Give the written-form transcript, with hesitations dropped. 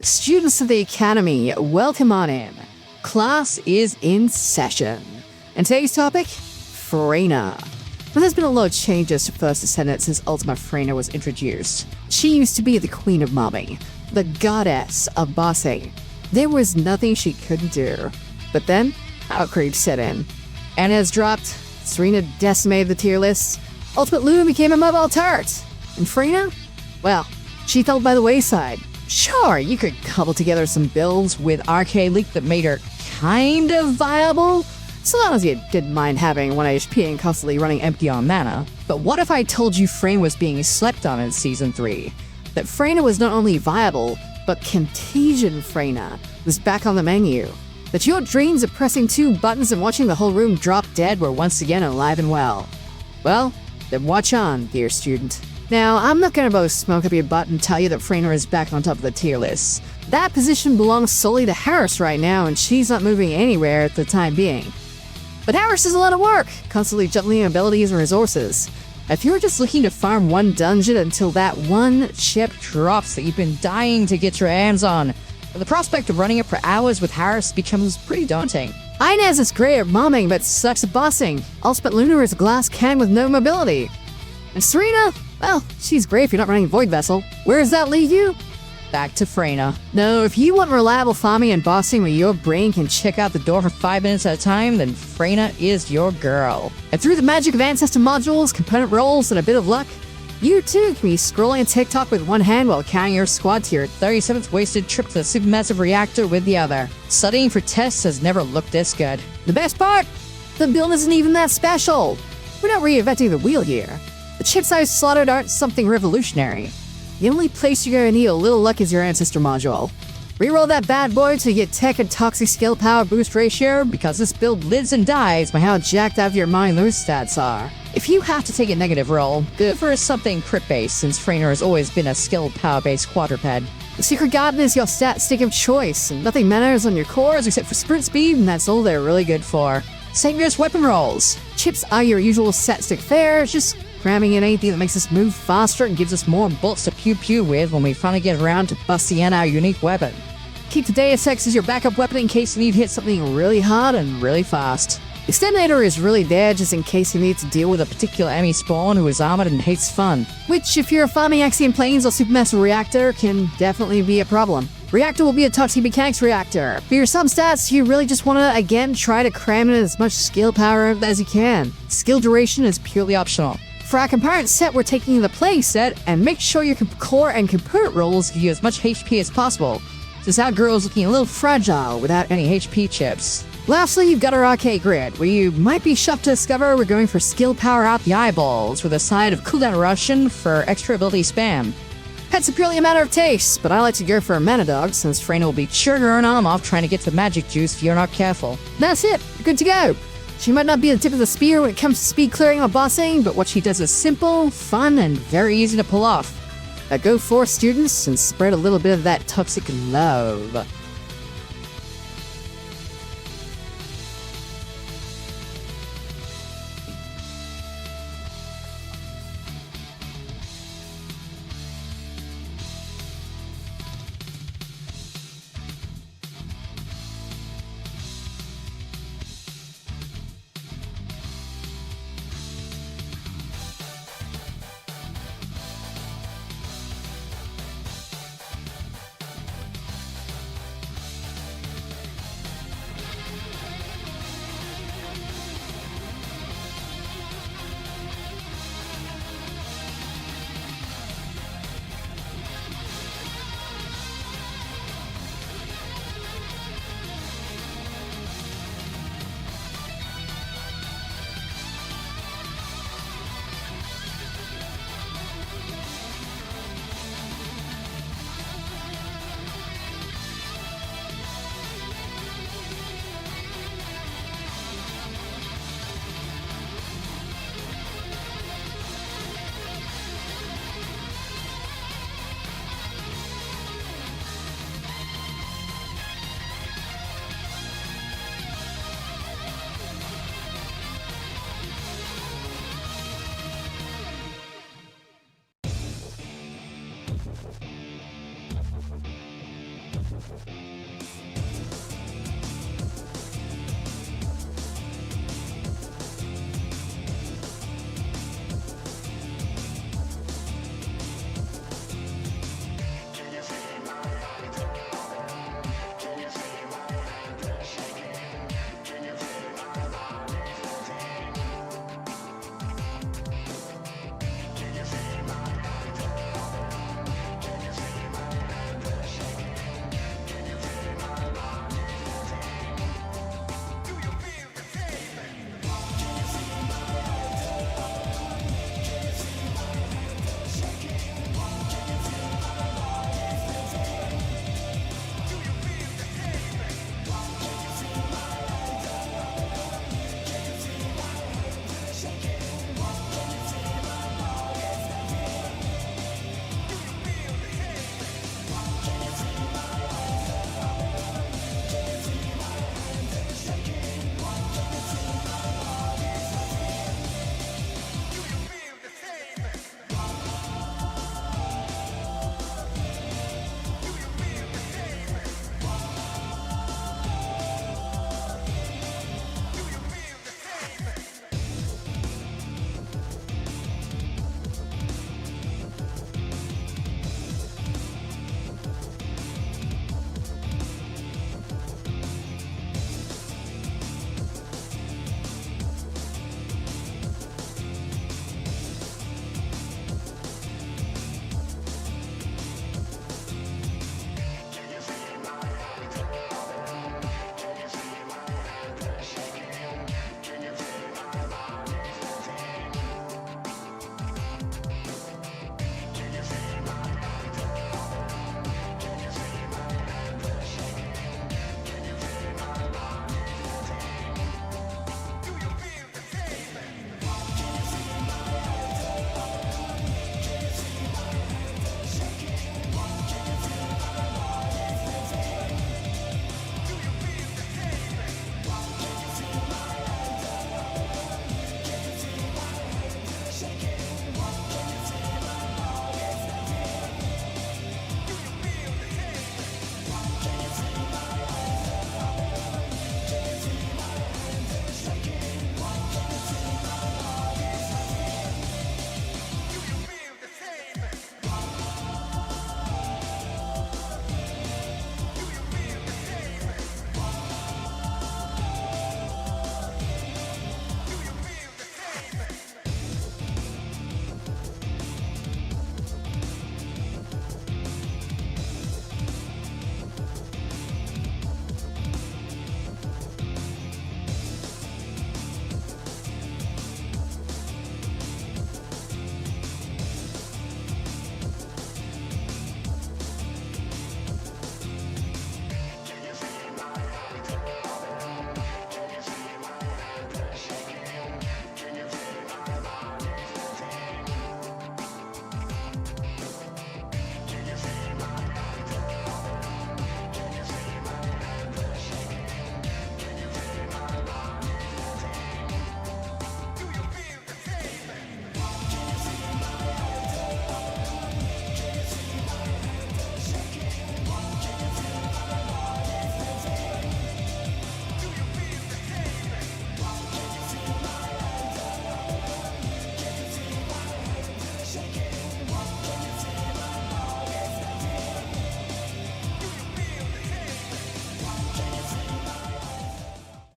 Students of the Academy, welcome on in. Class is in session. And today's topic? Freyna. Well, there's been a lot of changes to First Descendant since Ultima Freyna was introduced. She used to be the queen of mobbing, the goddess of bossing. There was nothing she couldn't do. But then, outcreep set in. Anna has dropped, Serena decimated the tier list, Ultimate Luna became a mobile tart, and Freyna? Well, she fell by the wayside. Sure, you could cobble together some builds with Arche Grid that made her kind of viable, so long as you didn't mind having 1 HP and constantly running empty on mana. But what if I told you Freyna was being slept on in Season 3? That Freyna was not only viable, but Contagion Freyna was back on the menu. That your dreams of pressing 2 buttons and watching the whole room drop dead were once again alive and well. Well, then watch on, dear student. Now, I'm not gonna both smoke up your butt and tell you that Freyna is back on top of the tier list. That position belongs solely to Harris right now, and she's not moving anywhere at the time being. But Harris is a lot of work, constantly juggling abilities and resources. If you're just looking to farm one dungeon until that one chip drops that you've been dying to get your hands on, the prospect of running it for hours with Harris becomes pretty daunting. Inez is great at momming, but sucks at bossing. Ultimate Luna is a glass can with no mobility. And Serena? Well, she's great if you're not running Void Vessel. Where does that leave you? Back to Freyna. No, if you want reliable farming and bossing where your brain can check out the door for 5 minutes at a time, then Freyna is your girl. And through the magic of Ancestor Modules, component rolls, and a bit of luck, you too can be scrolling TikTok with one hand while carrying your squad to your 37th wasted trip to the Supermassive Reactor with the other. Studying for tests has never looked this good. The best part? The build isn't even that special. We're not reinventing the wheel here. The chips I've slaughtered aren't something revolutionary. The only place you're gonna need a little luck is your Ancestor Module. Reroll that bad boy to get tech and toxic skill power boost ratio, because this build lives and dies by how jacked out of your mind those stats are. If you have to take a negative roll, go for something crit-based, since Freyna has always been a skilled power-based quadruped. The Secret Garden is your stat stick of choice, and nothing matters on your cores except for sprint speed, and that's all they're really good for. Same goes weapon rolls. Chips are your usual stat stick fare, just cramming in anything that makes us move faster and gives us more bullets to pew-pew with when we finally get around to busting in our unique weapon. Keep the Deus Ex as your backup weapon in case you need to hit something really hard and really fast. Exterminator is really there just in case you need to deal with a particular enemy spawn who is armored and hates fun, which if you're farming Axiom Planes or Supermassive Reactor can definitely be a problem. Reactor will be a toxic mechanics reactor. For your sub-stats, you really just want to, again, try to cram in as much skill power as you can. Skill duration is purely optional. For our component set, we're taking the play set, and make sure your core and component rolls give you as much HP as possible, since our girl is looking a little fragile without any HP chips. Lastly, you've got our Arche Grid, where you might be shocked to discover we're going for skill power out the eyeballs, with a side of cooldown Russian for extra ability spam. Pets are purely a matter of taste, but I like to go for a mana dog, since Freyna will be sure to earn arm off trying to get the magic juice if you're not careful. That's it, you're good to go. She might not be the tip of the spear when it comes to speed clearing or bossing, but what she does is simple, fun, and very easy to pull off. Now go forth, students, and spread a little bit of that toxic love.